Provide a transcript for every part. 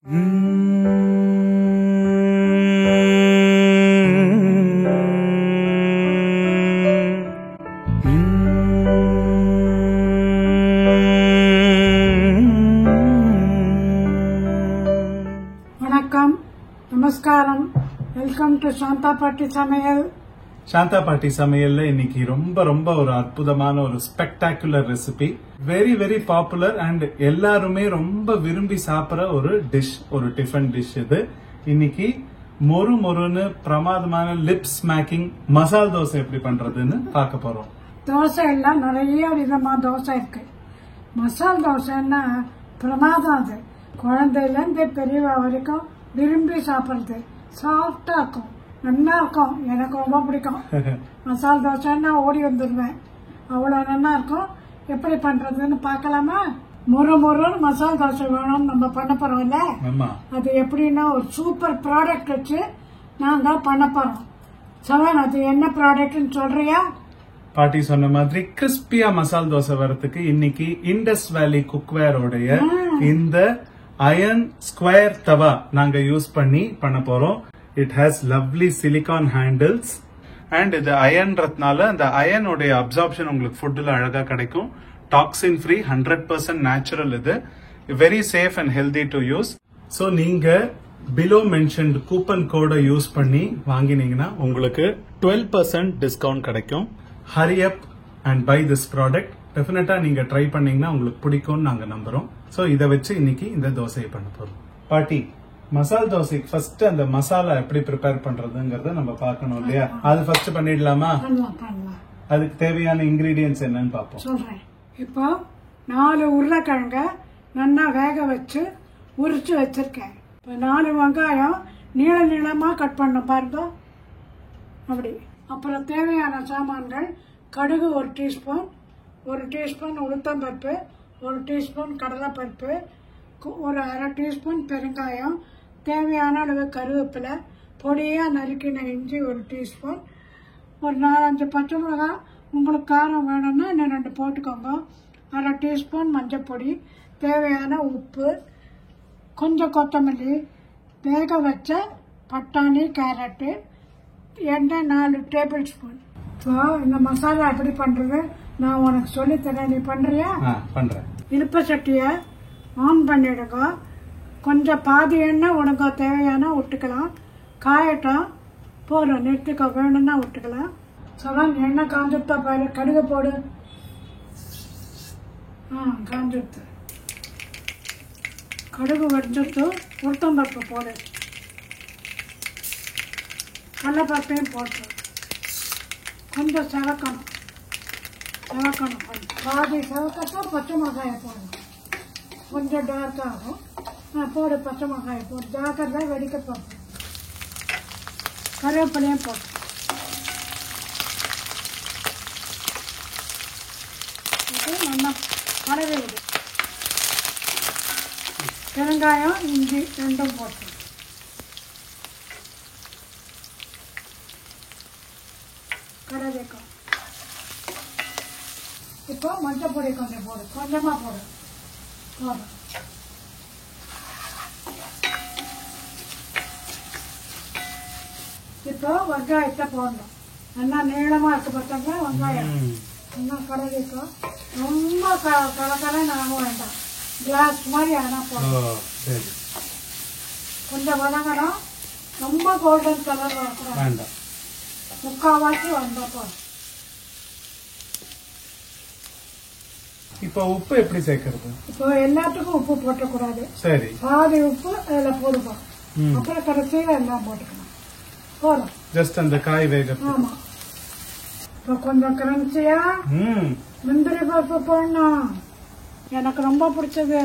வணக்கம், நமஸ்காரம். Welcome to Shantha பாட்டி சமையல். சாந்தா பாட்டி சமையல்ல இன்னைக்கு ரொம்ப ஒரு அற்புதமான ஒரு spectacular recipe, very very popular and எல்லாருமே ரொம்ப விரும்பி சாப்பிடுற ஒரு டிஷ், ஒரு டிஃபன் டிஷ். இது இன்னைக்கு மொறுன்னு பிரமாதமான லிப் ஸ்மேக்கிங் மசால் தோசை எப்படி பண்றதுன்னு பார்க்க போறோம். தோசை எல்லாம் நிறைய விதமா தோசை இருக்கு. மசால் தோசைன்னா பிரமாதம். அது குழந்தையில இருந்து பெரியவா வரைக்கும் விரும்பி சாப்பிடுறது. சாஃப்டா இருக்கும், நல்லா இருக்கும். எனக்கு ரொம்ப பிடிக்கும். மசால் தோசைன்னா ஓடி வந்துடுவேன், அவ்வளவு நல்லா இருக்கும். எப்படி பண்றதுன்னு பார்க்கலாமா? மொறுன்னு மசால் தோசை வேணும்னு நம்ம பண்ண போறோம் இல்ல, அது எப்படின்னா ஒரு சூப்பர் ப்ராடக்ட் வச்சு நான் தான் பண்ண போறோம். சவன், அது என்ன ப்ராடக்ட்னு சொல்றியா? பாட்டி சொன்ன மாதிரி கிறிஸ்பியா மசால் தோசை வரதுக்கு இன்னைக்கு இண்டஸ் வேலி குக்வேரோடைய இந்த அயர்ன் ஸ்கொயர் தவா நாங்க யூஸ் பண்ண போறோம். It has lovely silicone handles and இது அயர்ன்றதுனால அந்த அயர்னுடைய அப்சார்ப்ஷன் உங்களுக்கு ஃபுட்ல அழகா கிடைக்கும். Toxin free, 100% natural. இது very safe and healthy to use. So நீங்க பிலோ மென்ஷன்ட் கூப்பன் கோடை யூஸ் பண்ணி வாங்கினீங்கன்னா உங்களுக்கு 12% டிஸ்கவுண்ட் கிடைக்கும். Hurry up and buy this product. டெஃபினட்டா நீங்க ட்ரை பண்ணீங்கன்னா உங்களுக்கு பிடிக்கும்னு நாங்க நம்புறோம். சோ இதை வச்சு இன்னைக்கு இந்த தோசையை பண்ண போறோம். பாட்டி, மசால் தோசைக்கு ஃபர்ஸ்ட் அந்த மசாலா எப்படி ப்ரிப்பேர் பண்றதுங்கறத நம்ம பார்க்கணும் இல்லையா? அது ஃபர்ஸ்ட் பண்ணிடலாமா? அதுக்கு தேவையான இன்கிரீடியன்ஸ் என்னன்னு பார்ப்போம். சொல்றேன். இப்போ 4 உருளைக்கிழங்க நல்லா வேக வச்சு உரிச்சு வச்சிருக்கேன். இப்போ 4 வெங்காயம் நீளமா கட் பண்ண பாருங்க, அப்படி. அப்புறம் தேவையான சாமான்கள்: கடுகு 1 டீஸ்பூன், 1 டீஸ்பூன் உளுத்தம்பருப்பு, 1 டீஸ்பூன் கடலைப்பருப்பு, ஒரு அரை டீஸ்பூன் பெருங்காயம், தேவையான அளவு கருவேப்பிலை, பொடியா நறுக்கின இஞ்சி 1 டீஸ்பூன், ஒரு 4-5 பச்சை மிளகாய். உங்களுக்கு காரம் வேணும்னா இன்னும் 2 போட்டுக்கோங்க. அரை டீஸ்பூன் மஞ்சள் பொடி, தேவையான உப்பு, கொஞ்சம் கொத்தமல்லி, வேக வச்ச பட்டாணி, கேரட்டு, எண்ணெய் 4 டேபிள் ஸ்பூன். இப்போ இந்த மசாலா எப்படி பண்றது நான் உனக்கு சொல்லித்தரேன். நீ பண்றியா? பண்றேன். இழுப்ப சட்டிய ஆன் பண்ணிடுங்க. கொஞ்சம் பாதி எண்ணெய் உனக்கு தேவையான விட்டுக்கலாம். காயட்டும், போதும், நிறுத்திக்க. வேணும்னா விட்டுக்கலாம். சவன், எண்ணெய் காஞ்சுட்டா பாரு, கடுகு போடு. காஞ்சுட்டு கடுகு வெடிச்சுட்டு உளுத்தம்பருப்பு போடு. கடலைப்பருப்பையும் போட்டு கொஞ்சம் செவக்கணும். பாதி செவக்கத்தான் பச்சை மிளகாயை போடணும். கொஞ்சம் டார்க் ஆகும். போடு, பச்சை மிளகாயை போடு. ஜாக்கிரதை, வெடிக்க போட்டு. கருவேப்பிலையும் போட்டு நல்லா கலவை விடு. பெருங்காயம், இஞ்சி 2 போட்டு கலவைக்கும். இப்போ மஞ்சள் பொடி கொஞ்சம் போடு, கொஞ்சமா போடு. போதும். இப்போ வெங்காயத்தை போடணும். நல்லா நீளமா இருக்கு பார்த்தா வெங்காயம். நல்லா கலவைக்கும். ரொம்ப கலக்கலன்னு ஆக வேண்டாம், கிளாஸ் மாதிரி ஆனா போடணும். கொஞ்சம் வதங்கணும். ரொம்ப கோல்டன் கலர் வரக்கூடாது, முக்காவாசி வந்தா போதும். இப்போ உப்பு எப்படி சேர்க்கறது? இப்போ எல்லாத்துக்கும் உப்பு போட்டக்கூடாது. சரி, பாதி உப்பு அதுல போடுவோம். அப்புறம் கடைசியில எல்லாம் போட்டுக்கணும். போதும், ஜஸ்ட் அந்த காய் வேக. ஆமா. இப்போ கொஞ்சம் கிரன்ச்சியா முந்திரி பருப்பு போடணும். எனக்கு ரொம்ப பிடிச்சது.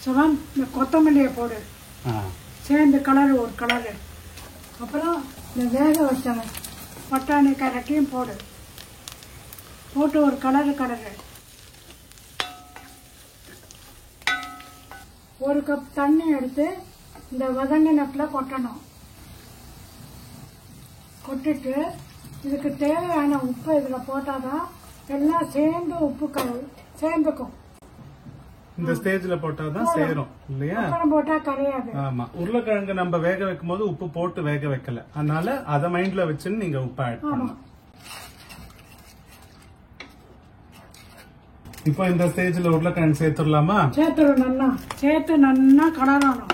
சவன், இந்த கொத்தமல்லியை போடு. சேர்ந்து ஒரு கலரு. அப்புறம் இந்த வேக வச்ச பட்டாணி கேரட்டையும் போடு. போட்டு ஒரு கலரு. 1 கப் தண்ணி எடுத்து இந்த வதங்கினத்துல கொட்டணும். கொட்டிட்டு இதுக்கு தேவையான உப்பு இதுல போட்டாதான் எல்லாம் சேர்ந்து உப்பு சேர்ந்துக்கும். இந்த ஸ்டேஜ்ல போட்டாதான் சேரும் இல்லையா? அப்புறம் போட்டா கரையாது. ஆமா, உருளைக்கிழங்கு நம்ம வேக வைக்கும் போது உப்பு போட்டு வேக வைக்கல, அதனால அதை மைண்ட்ல வச்சுன்னு நீங்க உப்பு ஆட் பண்ணலாம். இப்போ இந்த ஸ்டேஜ்ல உருளைக்கிழங்கு சேர்த்துடலாமா? சேர்த்து நல்லா கலரணும்.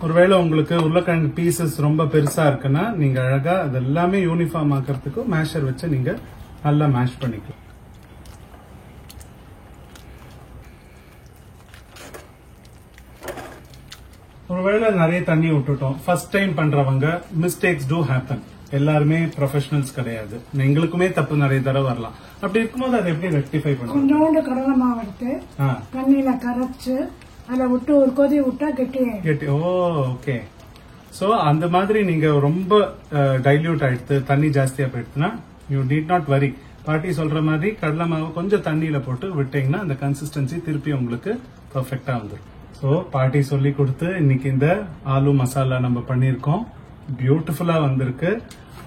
ஒருவேளை உங்களுக்கு உருளைக்கிழங்கு பீசஸ் ரொம்ப பெருசா இருக்குன்னா நீங்க அழகா அது எல்லாமே யூனிஃபார்ம் ஆக்கிறதுக்கு மேஷர் வச்சு நீங்க நல்லா மேஷ் பண்ணிக்கலாம். ஒருவேளை நிறைய தண்ணி விட்டுட்டோம், ஃபர்ஸ்ட் டைம் பண்றவங்க மிஸ்டேக்ஸ் டூ ஹேப்பன். எல்லாருமே ப்ரொஃபஷனல்ஸ் கிடையாது, எங்களுக்குமே தப்பு நிறைய தடவை வரலாம். அப்படி இருக்கும்போது அதை எப்படி ரெக்டிஃபை பண்ணுவோம்? கொஞ்சோண்டு கடலை மாவு எடுத்து தண்ணியில கரைச்சு அதை விட்டு ஒரு கொதி விட்டா கெட்டி. ஓகே. சோ அந்த மாதிரி நீங்க ரொம்ப டைல்யூட் ஆயிடுத்து, தண்ணி ஜாஸ்தியா போயிடுச்சுன்னா யூ நீட் நாட் வரி. பாட்டி சொல்ற மாதிரி கடலை மாவு கொஞ்சம் தண்ணியில போட்டு விட்டீங்கன்னா அந்த கன்சிஸ்டன்சி திருப்பி உங்களுக்கு பெர்ஃபெக்டா வந்துடும். சோ பாட்டி சொல்லி கொடுத்து இன்னைக்கு இந்த ஆலு மசாலா நம்ம பண்ணிருக்கோம். பியூட்டிஃபுல்லா வந்திருக்கு,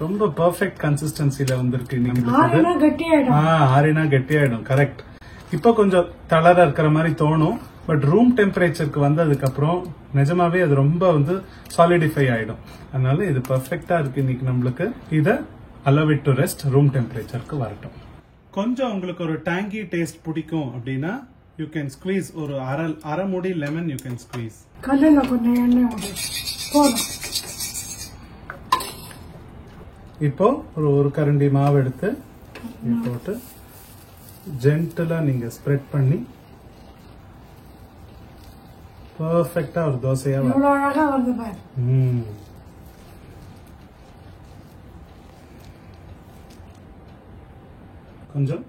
ரொம்ப பெர்ஃபெக்ட் கன்சிஸ்டன்சில வந்திருக்கு. ஆறினா கெட்டியாயிடும். கரெக்ட். இப்ப கொஞ்சம் தளர இருக்கிற மாதிரி தோணும், பட் ரூம் டெம்பரேச்சருக்கு வந்ததுக்கு அப்புறம் நிஜமாவே அது ரொம்ப சாலிடிஃபை ஆயிடும். அதனால இது பெர்ஃபெக்டா இருக்கு இன்னைக்கு நம்மளுக்கு. இத allow it to rest, room டெம்பரேச்சருக்கு வரட்டும். கொஞ்சம் உங்களுக்கு ஒரு டேங்கி டேஸ்ட் பிடிக்கும் அப்படின்னா யூ கேன் ஸ்குவீஸ் ஒரு அரை மூடி லெமன் யூ கேன் ஸ்குவீஸ். கல்லுல கொஞ்சம் எண்ணெய் போதும். இப்போ ஒரு கரண்டி மாவு எடுத்து போட்டு ஜென்டலா நீங்க ஸ்ப்ரெட் பண்ணி பெர்ஃபெக்ட்டா ஒரு தோசையா வரும். கொஞ்சம்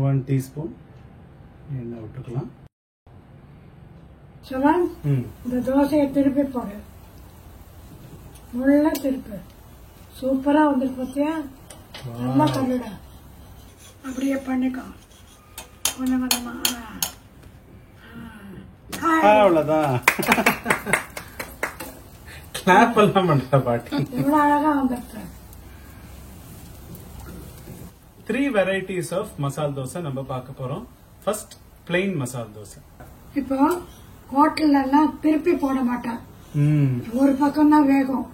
1 டீஸ்பூன் எண்ணெய் விட்டுக்கலாம். இந்த தோசையை திருப்பி போடு, நல்லா திருப்பி. சூப்பரா வந்துருக்கு பார்த்தியா? நல்லா கல்லுடா. அப்படியே பண்ணிக்கோ கொஞ்சம் கொஞ்சமா. அவ்வளவுதான். கிளாப் எல்லாம் பண்ற பாட்டி. இவ்வளவு அழகா வந்துருக்கு. 3 varieties of மசால் தோசை நம்ம பார்க்க போறோம். ஃபர்ஸ்ட் பிளெயின் மசால் தோசை. இப்போ ஹோட்டல்ல எல்லாம் திருப்பி போட மாட்டேன், ஒரு பக்கம் தான் வேகும்.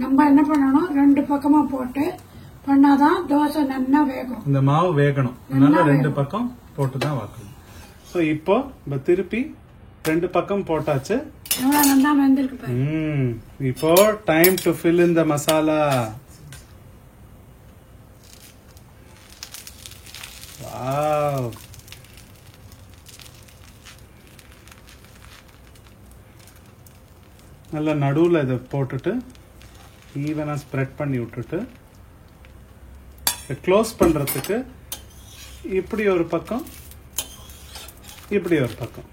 நம்ம என்ன பண்ணணும், 2 பக்கமா போட்டு பண்ணாதான் தோசை நல்லா வேகும். இந்த மாவு வேகணும், அதனால 2 பக்கம் போட்டுதான் வாக்கணும். சோ இப்போ திருப்பி 2 பக்கம் போட்டாச்சு. நல்லா வெந்திருக்கு. இப்போ time to fill in the masala. Wow, நல்லா நடுவுல இதை போட்டுட்டு ஈவனா ஸ்ப்ரெட் பண்ணி விட்டுட்டு க்ளோஸ் பண்றதுக்கு இப்படி ஒரு பக்கம் இப்படி ஒரு பக்கம்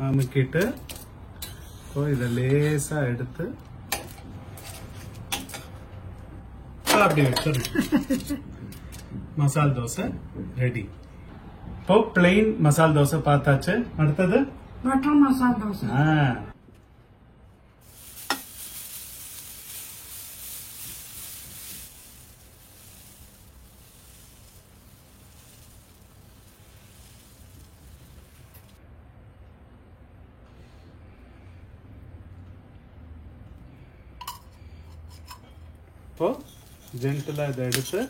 அமுக்கிட்டு இதை லேசா எடுத்து அப்படி வச்சிடணும். மசால் தோசை ரெடி. இப்போ பிளெயின் மசால் தோசை பார்த்தாச்சு. அடுத்தது பட்டர் மசால் தோசை. இப்போ ஜென்டலா இதை எடுத்து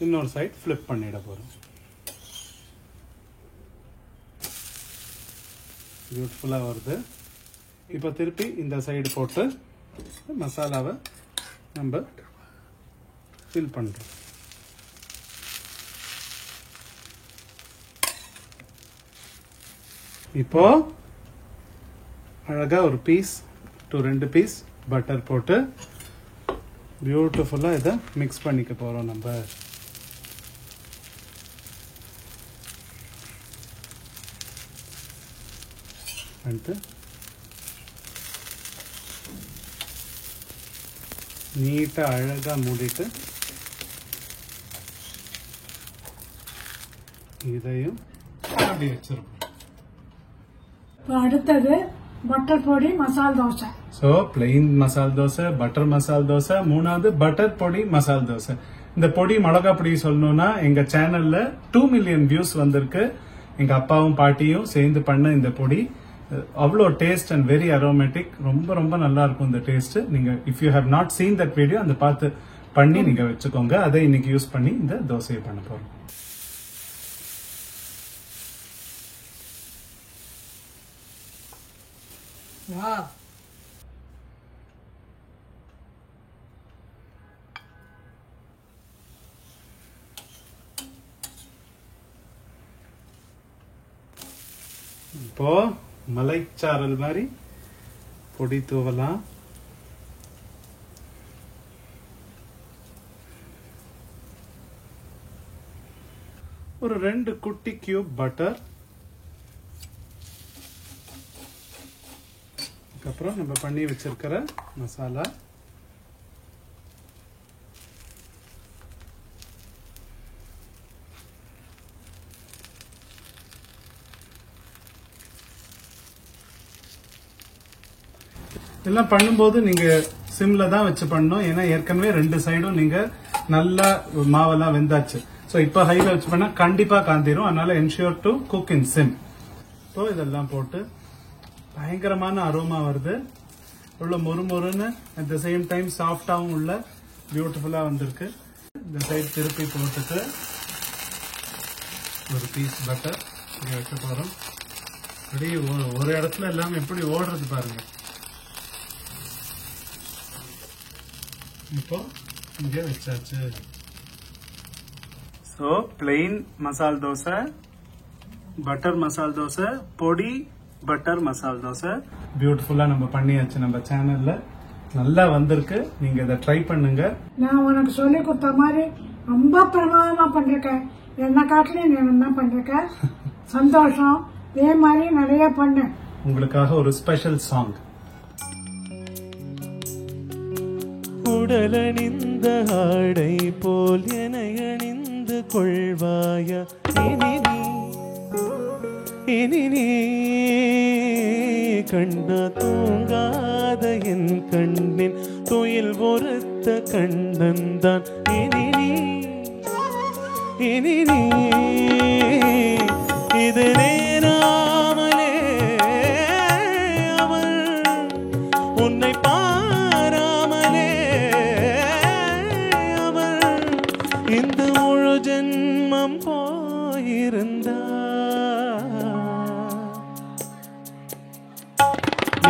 இன்னொரு சைட் ஃபிளிப் பண்ணிட போறோம். பியூட்டிஃபுல்லா வருது. இப்போ திருப்பி இந்த சைடு போட்டு மசாலாவை நம்ம ஃபில் பண்றோம். இப்போ அழகா ஒரு பீஸ் டு 2 பீஸ் பட்டர் போட்டு பியூட்டிஃபுல்லா இதை மிக்ஸ் பண்ணிக்க போறோம். நம்ம நீட்டா அழகா மூடிட்டு இதையும் அப்படி வச்சிருக்கோம். இப்போ அடுத்தது பட்டர் பொடி மசால் தோசை. சோ பிளெயின் மசால் தோசை, பட்டர் மசால் தோசை, மூணாவது பட்டர் பொடி மசால் தோசை. இந்த பொடி மிளகா பொடி சொல்லணும்னா எங்க சேனல்ல 2 மில்லியன் வியூஸ் வந்திருக்கு. எங்க அப்பாவும் பாட்டியும் சேர்ந்து பண்ண இந்த பொடி அவ்வளோ டேஸ்ட் அண்ட் வெரி அரோமேட்டிக். ரொம்ப ரொம்ப நல்லா இருக்கும் இந்த டேஸ்ட். நீங்க if you have not seen that video அந்த பார்த்து பண்ணி நீங்க வச்சுக்கோங்க. அதை இன்னைக்கு யூஸ் பண்ணி இந்த தோசையை பண்ண போறோம். இப்போ மலைச்சாரல் மாதிரி பொடி தூவலாம். ஒரு 2 குட்டி கியூப் பட்டர், அப்புறம் நம்ம பண்ணி வச்சிருக்கிற மசாலா, இதெல்லாம் பண்ணும்போது நீங்க சிம்ல தான் வச்சு பண்ணணும். ஏன்னா ஏற்கனவே 2 சைடும் நீங்க நல்லா மாவெல்லாம் வெந்தாச்சு. சோ இப்ப ஹைல வச்சு பண்ணா கண்டிப்பா காந்திரும். அதனால ensure to cook in sim. So இதெல்லாம் போட்டு பயங்கரமான அரோமா வருது. உள்ள மொறுமொறுன்னு அட் த சேம் டைம் சாஃப்டாவும் உள்ள பியூட்டிஃபுல்லா வந்திருக்கு. இந்த சைடு திருப்பி போட்டுட்டு ஒரு பீஸ் பட்டர் இங்க வைக்க போறோம். அப்படியே ஒரு இடத்துல எல்லாம் எப்படி ஓடுறது பாருங்க. இப்போ இங்க வச்சாச்சு. ஸோ பிளெயின் மசால் தோசை, பட்டர் மசால் தோசை, பொடி பட்டர் மசால் தோசை பியூட்டிஃபுல்லா நம்ம பண்ணியாச்சு. நம்ம சேனல்ல நல்லா வந்திருக்கு. நீங்க இதை ட்ரை பண்ணுங்க. நான் உனக்கு சொல்லி கொடுத்த மாதிரி ரொம்ப பிரமாதமா பண்றேன். என்ன காட்டிலையும் நீ என்ன பண்றேன். சந்தோஷம். இதே மாதிரி நிறைய பண்ணு. உங்களுக்காக ஒரு ஸ்பெஷல் சாங். உடலணிந்த ஆடை போல் என அணிந்து கொள்வாயா இனி நீ கண்ணா தூங்காத என் கண்ணின் துயில் ஒருத்த கண்ணன்தான் இனி நீ இது நேராமலே அவள் உன்னை பாராமலே அவள் இந்த முழு ஜென்மம் போயிருந்தா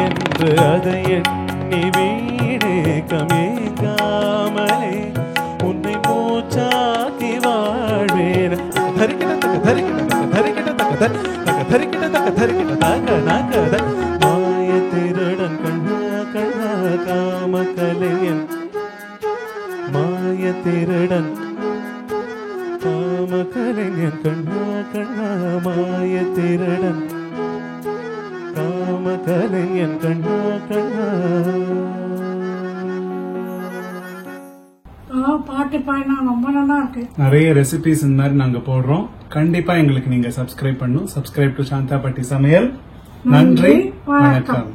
என்று அதை எண்ணி வீடே கமேங்காமலே உன்னை மூச்சாக்கி வாழ்வேன். மாய திருடன் கண்ணா கண்ணா காம கலைஞன், மாய திருடன் காம கலைஞன் கண்ணா கண்ணா மாய திருடன் காம கலைஞன் கண்ணா கண்ணா. பாட்டு பாடினா ரொம்ப நல்லா இருக்கு. நிறைய ரெசிபிஸ் இந்த மாதிரி நாங்க போடுறோம். கண்டிப்பா எங்களுக்கு நீங்க சப்ஸ்கிரைப் பண்ணும். சப்ஸ்கிரைப் டு சாந்தா பாட்டி சமையல். நன்றி, வணக்கம்.